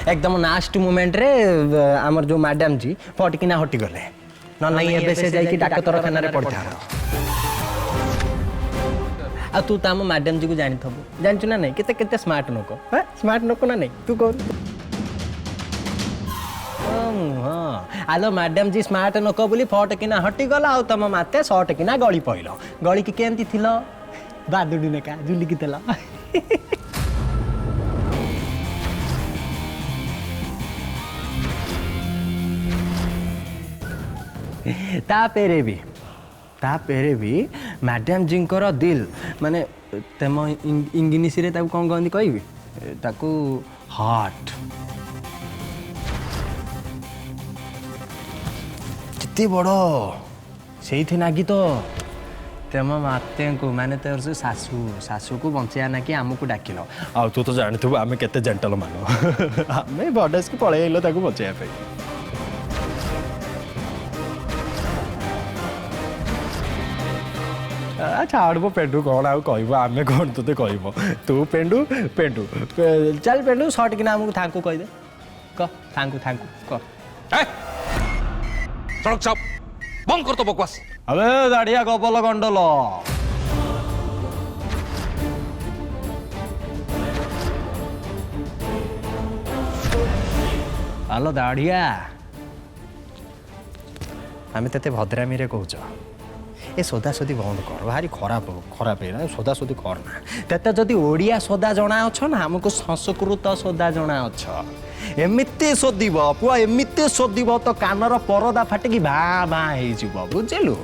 एकदम last moment रे आमर जो मैडम जी फटकिना हटी गले न नहीं एबे से जाई कि डाक्तरखाना रे पड़ता आ तू तो आम मैडम जी को जानी थबु जानचु ना नहीं केते केते स्मार्ट नको हां स्मार्ट नको ना नहीं तू को हाँ आलो मैडम जी स्मार्ट नको बोली फटकिना हटी गला आ तम माते सटकिना गली पइलो गली की केंती थिलो बादुडी नेका जुली की तला ता पेरे भी मैडम जी दिल माने तेम इंग्लिश रे ताको कौन कहती कहबी ताको हार्ट कितनी बड़ से नागी तो तेम माते को माने तोर से सासू को बंचिया ना कि आमको डाकिल आ तू तो जानथु आमे केते जेंटल मानो आमे बॉडर्स को पळे आइलो ताको बंचिया पे छाड़ब पेंडू कौन आउ कह आमे कौन तुते कह तू पेंडू पेंडू चल पेंडू सर्ट किना आमको थांकू कहीदे कह थांकू थांकू कह सड़क साहब बंद कर तो बकवास। अबे दाढ़िया गपल गंडल आलो दाढ़िया आमे तेते भद्रामी रे कहूच ए सोदासोदी बंद कर भारी खराब खराब है सोदासोदी करना तेते जदि ओडिया सोदा जना अछ ना हमको संस्कृत सोदा जना अछ एमिते सोदिब पुआ एमिते सोदिब तो कानर परदा फाटिकी भा भा हे जिव बुझिलु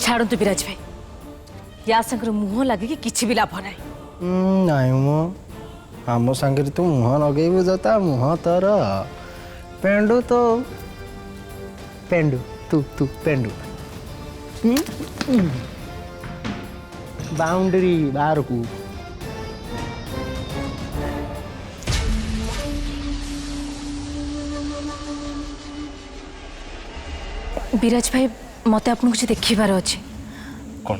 छाड़ू विराज भाई या संगर मुह लगे कि किछि भी लाभ ना नाई मो आम सांगे तू मुह लगेबू जता मुह तर पेंडू तो पेंडू तू तू पेंडू बाउंड्री बाहर को विराज भाई मते आपन कुछ देखिबार अछि कौन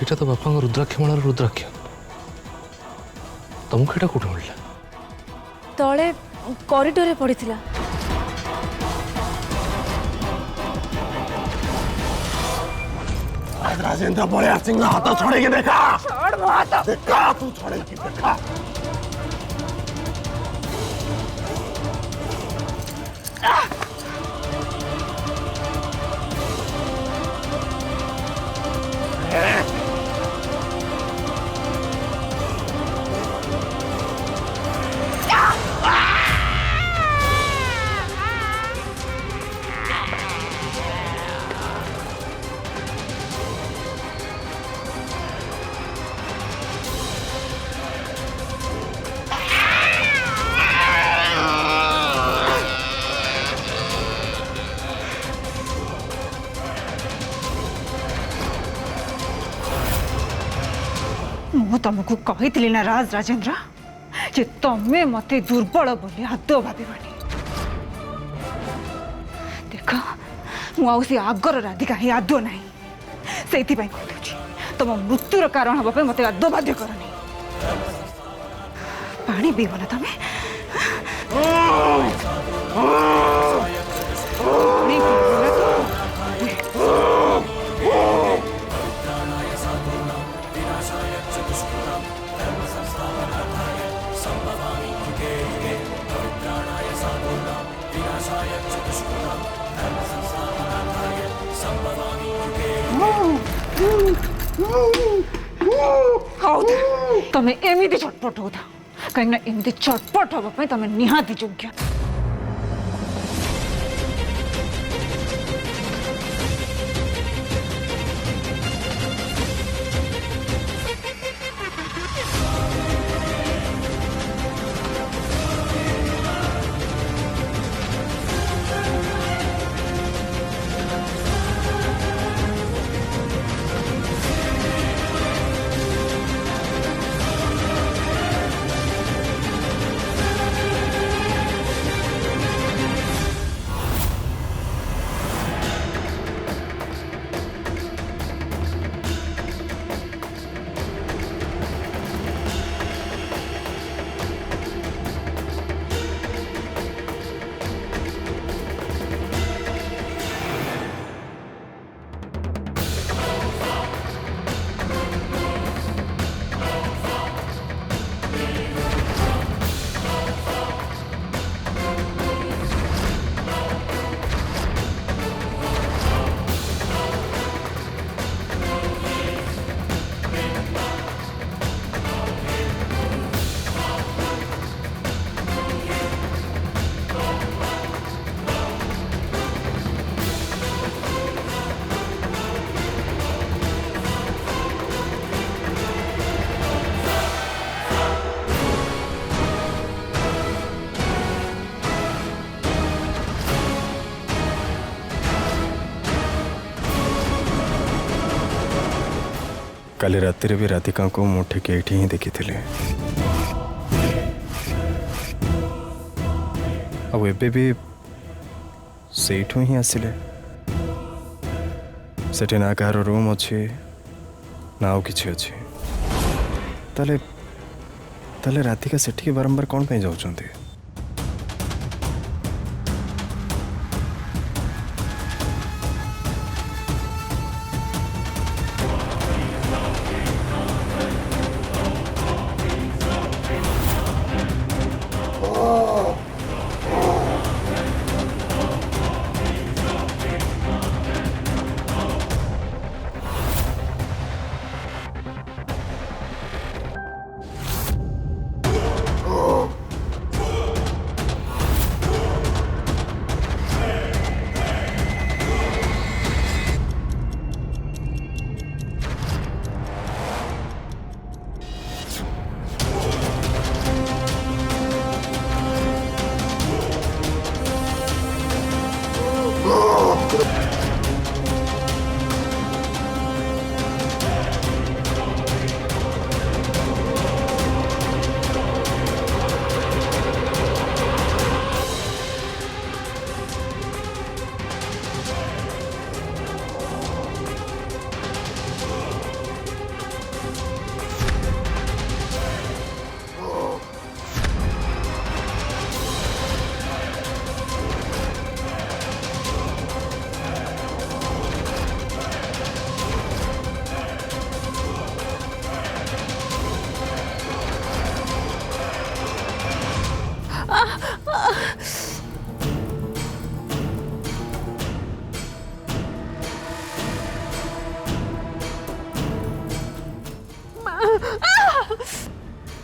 एटा तो बापा रुद्राक्ष मालार रुद्राक्ष तुमको एटा कोठे मिलला तळे कॉरिडोर रे पड़िथिला राजेंद्र बड़े सिंह हाथ छोड़े के देखा छोड़ हाथ देखा तू छोड़े की देखा मु तुमको कही ना राज राजेंद्र जे तमें मते दुर्बल बोली आदो भावनी देख मुझे आगर राधिका ही आदो ना से तुम मृत्युर कारण हाँपे मत आदो बाध्य करनी पानी पीब ना तुम तमें एमती छटपट होता कहीं एमती छटपट हाँपी तुम निहाती योग्य काली राति रे भी राधिका को मुठे केठी ही देखी थिले अब एबे भी सेठू ही आसिले सेठी ना कहार रूम अच्छे ना आउ किछि अच्छे ताले ताले राधिका सेठी बारंबार कौन पे जाउछंती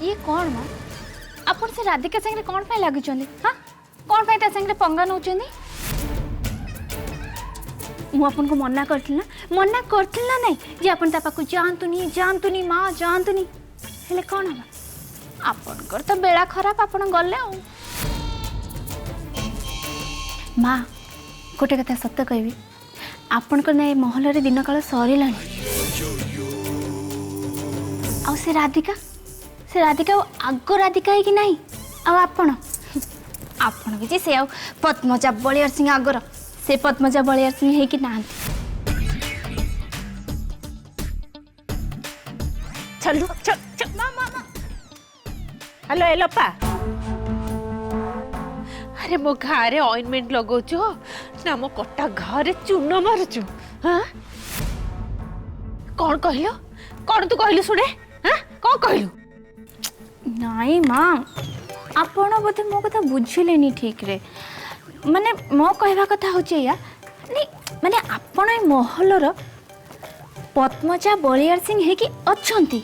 ये कौन माँ अपन से राधिका संगे कौन पे लगुचंदी हां कौन पे ता संगे पंगा नउचंदी मु अपन को मना करथिल ना नहीं जे अपन ता पाकु जानतुनी माँ जानतुनी हेले कौन हबा अपन कर तो बेड़ा खराब अपन गले आ माँ गोटे कथा सत्य कहबी आपण को नै महल रे दिन काल सरीलानी आ से राधिका आग राधिका है कि नहीं आपण भी जे से पद्मजा बलियार सिंह आगर से पद्मजा बलियार सिंह है कि ना चल चल मामा हेलो एलोपा अरे मो घारे ऑइंटमेंट लगौछु ना मो कटा घरे चून मारुछु हां कौन कहलो कौन तू कहलु सुने हां कौन कहलु नाई माँ आपण बोधे मो कथा बुझिलेनी ठीक रे माने मो कहवा कथा होचे या नहीं माने आपण ए महलर पद्मजा बलियार सिंह है कि अच्छंती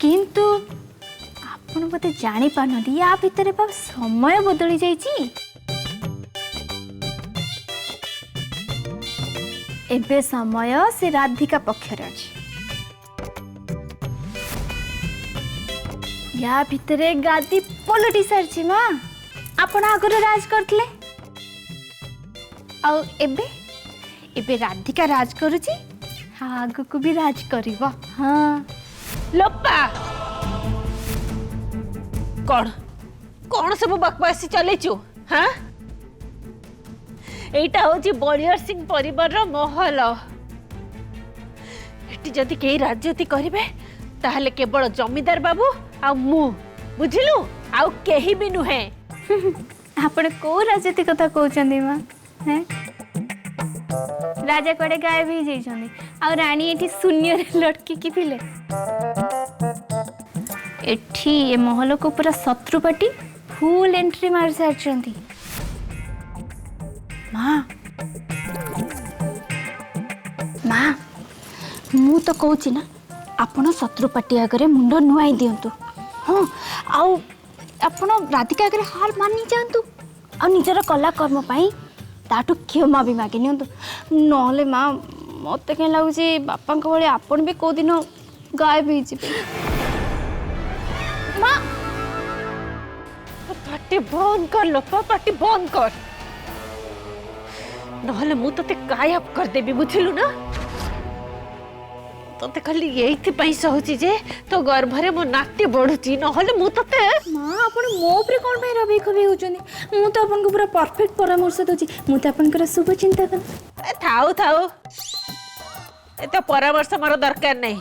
किंतु आपण बोधे जानी पानदी या भितरे बा समय बदली जाईची एबे समय से राधिका पक्षरे अछि या भितरे गादी पलटी सारची माँ आपण आगर राज करथिले आ एबे राधिका राज करूची आगु को भी राज करिवो हाँ लोपा कौन सब बकवासी चलेचु हाँ एटा होची बलियार सिंह परिवार रो महल एटी जदि केही राजनीति करिवे ताहले केवल जमीदार बाबू आ मु बुझिलु आउ केही भी नुहे आपण को राजनीति कथा कहउचंदी माँ हैं राजा कोडे गायब ही जाइछंदी आ रानी एठी शून्य रे लटकी की थिले एठी ए महल को पूरा शत्रु पार्टी फुल एंट्री मार सारचंदी माँ मु तो कहूची ना आपण शत्रु पार्टी आगे मुंड नुआई दिंतु हाँ आउ आपण राधिका आगे हार मानी जातु आ निजर कला कर्म पाई ताठू क्षमा भी मागे नियंतु नहले माँ मत कहीं लगुच बापा भाई आपण भी कौ दिन गायब हो माँ पार्टी बंद कर लोपा पार्टी बंद कर नहले मु तते गायब कर देबी बुझिलु ना तोते खाली यही सहूची जे तो गर्भरे मो नाटी बढ़ुची नहले मु तोते माँ आपण मो उपरे कोन भाई रवि खबी होचनी मु तो आपन को पूरा परफेक्ट परामर्श दोची मु तो आपन कर शुभ चिंतन थाऊ थाऊ ए तो परामर्श मोर दरकार नहीं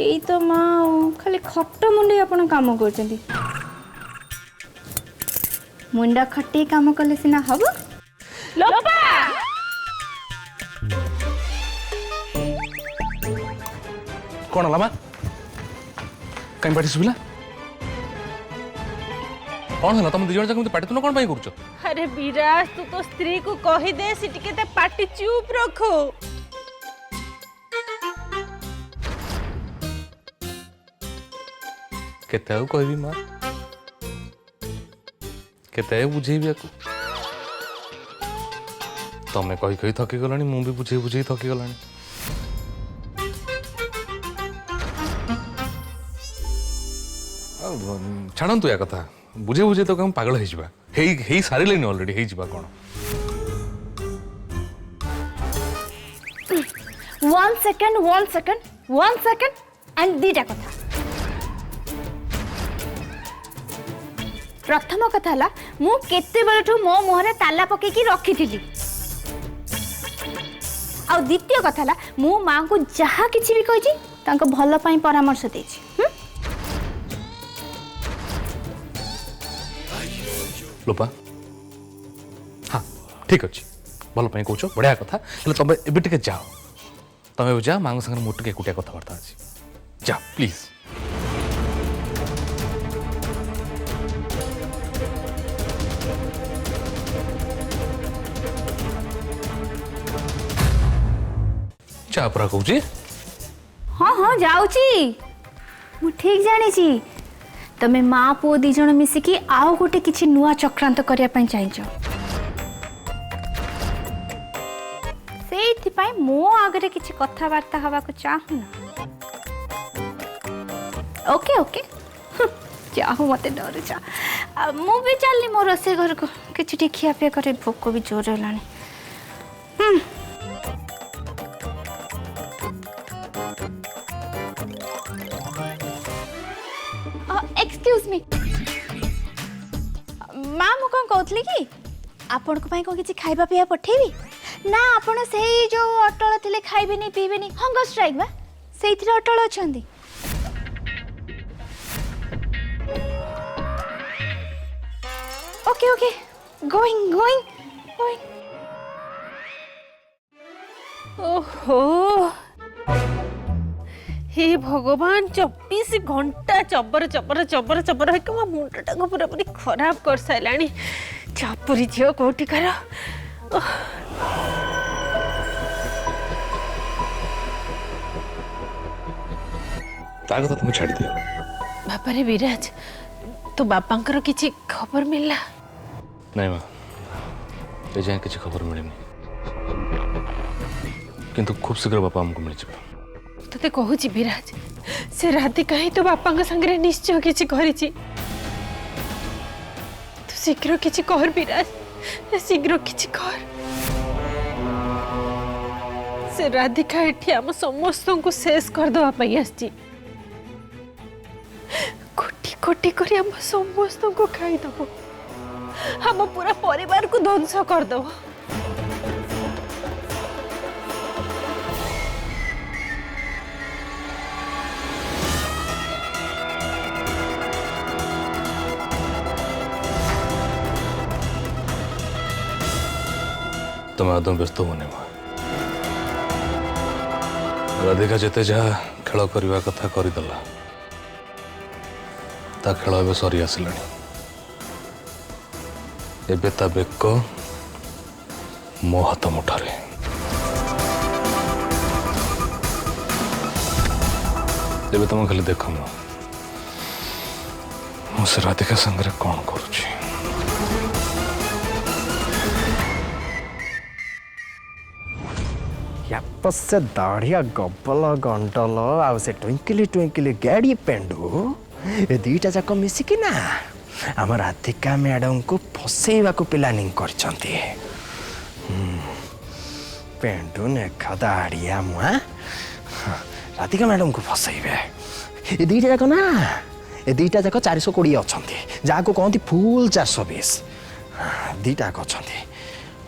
एई तो माँ खाली खट मुंडे आपण काम करचंती मुंडा खट्टी काम कले सिना हबो लोपा कौन हला माँ कहीं पार्टी सुविला कौन है तुम दिजन जाक पार्टी तुम कौन पाई करूछ अरे विराज तू तो स्त्री को कही दे सी टिके ते पाटी चुप रखो केते कहबी माँ केते बुझेबी आकु तमें कही कही थकी गलानी मु भी बुझे बुझे थकी गलानी छाड़ू या कथा बुझे बुझे तो कम पागल हो सारे ऑलरेडी हो कौन one second एंड दीटा कथा प्रथम कथा हला मु केते बेलठु मो मुहरे ताला पके की रखी थिली आ द्वितीय कथा हला मु मां को जहा किछि भी कहि छी तांको भलो पई परामर्श दे छी लोपा हाँ ठीक अच्छे भल पाई कौच बढ़िया कथा तुम एबे जाओ तुम जा माँ संगे मोटे एकुटिया कथबार्ता अच्छी जा प्लीज जा परा कहूँ हाँ हाँ जाऊची मु ठीक जानी छी तमे माँ पुओ दी जण मिसिकी आउ गोटे किछि नुआ चक्रांत करिया पई चाहिछ सेइथि पई मो आगरे किछि कथा वार्ता हवा को चाहू ना ओके ओके चाहू मते डर जा मु भी चलनी मो रसे घर को किछि ठी खिया पे करे भोक भी जोर हेलानी एक्सक्यूज मी माँ मु कौन कहती कि आपण को कौन किसी खाइबा पिया पठेबी ना आपण से जो अटल थिले खाइबेनी पीबेनी हंगर स्ट्राइक बा सेइथिरे अटल अछंती ओके ओके गोइंग ओहो हे भगवान 24 घंटा चबर चबर चबर चबर है मो मुंडटा को पूरा पूरी खराब कर साइलानी चापुरी झियो कोठी कर ताकत तुम छाड़ दियो बापा रे विराज तो बापांकर किछि खबर मिलला नहीं माँ ये जाए किसी खबर मिलनी किंतु खूब शीघ्र बापा हमको मिल जाए तते कहूची विराज से राधिका ही तो बापा संगे निश्चय किछि करिछि तू शीघ्र किछि कर विराज शीघ्र किछि कर से राधिका एठी हम समस्त को शेष कर दवा पई आछि कोटी कोटी करी हम समस्त को खाई दबो हम पूरा परिवार को ध्वंस कर दबो तुम आदम व्यस्त होने माँ राधिका जिते जहाँ खेल करने कथा करदेला ता खेल ए सरी आसला एबे ता बेक मो हाथ मुठारे एबे तुम खाली देख मु से राधिका संगे कौन करुची से दाढ़िया गबल गंटल आउ से ट्विंकली गाड़ी पेंडू ए दुईटा जाक मिसिकी ना आम राधिका मैडम को फसैवा को प्लानिंग करछंती पेंडू ने दाढ़िया मुआ ରାଧିକା ମ୍ୟାଡ଼ାମକୁ ଫସେଇବେ। ଏ ଦୁଇଟା ଯାକ ନା, ଏ ଦୁଇଟା ଯାକ 420 ଅଛନ୍ତି, ଯାହାକୁ କହନ୍ତି ଫୁଲ୍ 420। ଦୁଇଟା ଯାକ ଅଛନ୍ତି।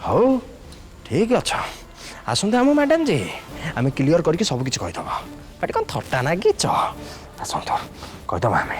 ହଉ ଠିକ୍ ଅଛ, ଆସନ୍ତୁ ଆମ ମ୍ୟାଡ଼ାମ ଯେ, ଆମେ କ୍ଲିୟର କରିକି ସବୁ କିଛି କହିଦେବା। ଏଠି କ'ଣ ଥଟ୍ଟା ନାଗିଛ? ଆସନ୍ତୁ କହିଦେବା ଆମେ।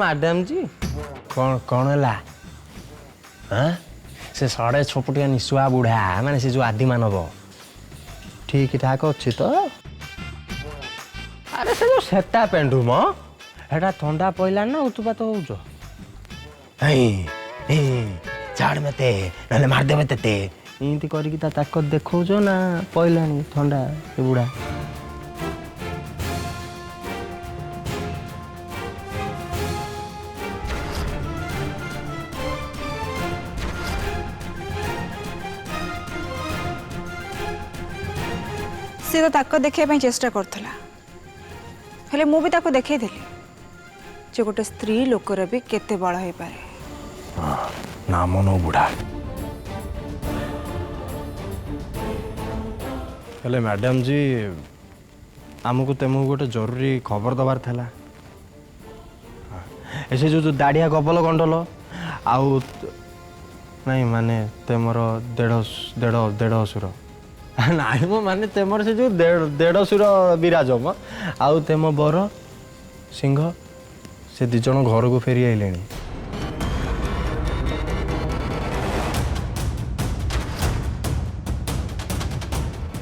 मैडम जी कौन कौन है? हाँ से 6.5 फुटिया निशुआ बुढ़ा माने से जो आदि मानव ठीक ठाक अच्छी तो? अरे से जो सेटा पेंडू म हेटा ठंडा पइला ना उतुबा तो होजो झाड़ में ते नले मार देबे तेते इनती करी ता ताकत देखौजो ना पइलानी ठंडा से बुढ़ा। सी तो ताक देखा चेष्टा करथला हेले मु भी ताको देखै देली जे गोटे स्त्री लोकर भी केते बळ होई पारे। नाम नो बुढ़ा हेले मैडम जी आमको तेमु गोटे जरूरी खबर दबार थला। ऐसे जो दाढ़िया गबल गंडल आउ नहीं माने तेमर देढ़ असुर नाई मो माने तेमर से जो देढ़ असुर विराज म आउ तेम बर सिंह से दी जन घर को फेरी आइले।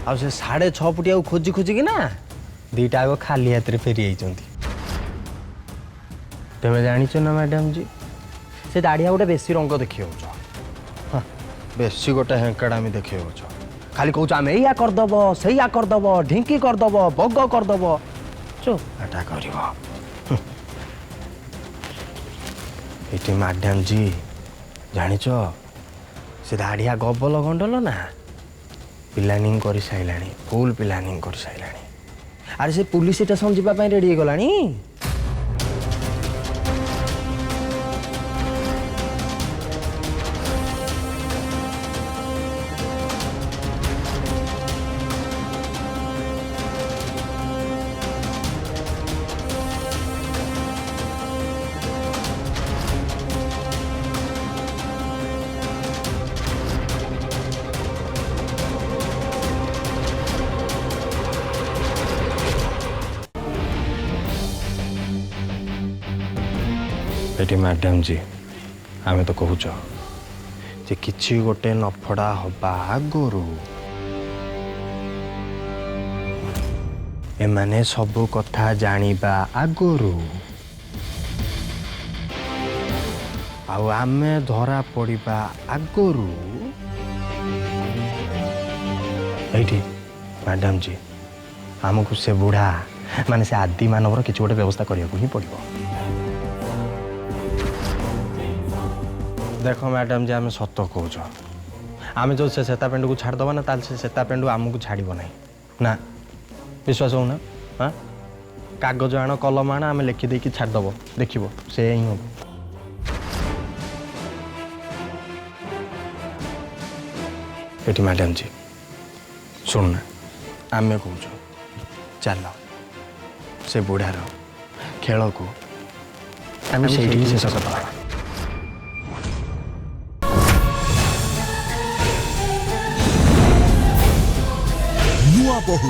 आ से 6.5 फुटिया खोजी खोजी कि ना दीटा आग खाली हाथ फेरी आइचंती। तेमे जानिच ना मैडम जी से दाढ़िया गोटे बेसी रंग देखी हो बेसी गोटे हेंकड़ामी देखी हो खाली कहूँ आम या करदब से करदब ढिंकी करदब बग करदब चुटा कर मैडम जी जानिच से दाढ़िया गबल गंडल ना प्लानिंग कर साइलानी फुल प्लानिंग कर साइलानी। अरे से पुलिस स्टेशन जावाई रेडी गलानी। एटी मैडम जी आमे तो कहूच जे किछि गोटे नफड़ा हवा आगरू एमाने सबु कथा जानिबा आगरू आउ आमे धरा पड़िबा आगरू एटी मैडम जी आमको से बुढ़ा माने से आदि मानवर किछि गोटे व्यवस्था करिया को ही पड़िबो। देख मैडम जी आम सत कौच आम जो से सेता पेंडू को छाड़दबा ना ताल से सेता पेंडू आमको छाड़ ना ना विश्वास हो ना। हाँ कागज आण कलम आण आम लिखिदे छाड़दब देखिए से ही हम। ये मैडम जी शुण ना आम कौच चल से बुढ़ार खेल को आम से शेष करदबा। नुआ बहु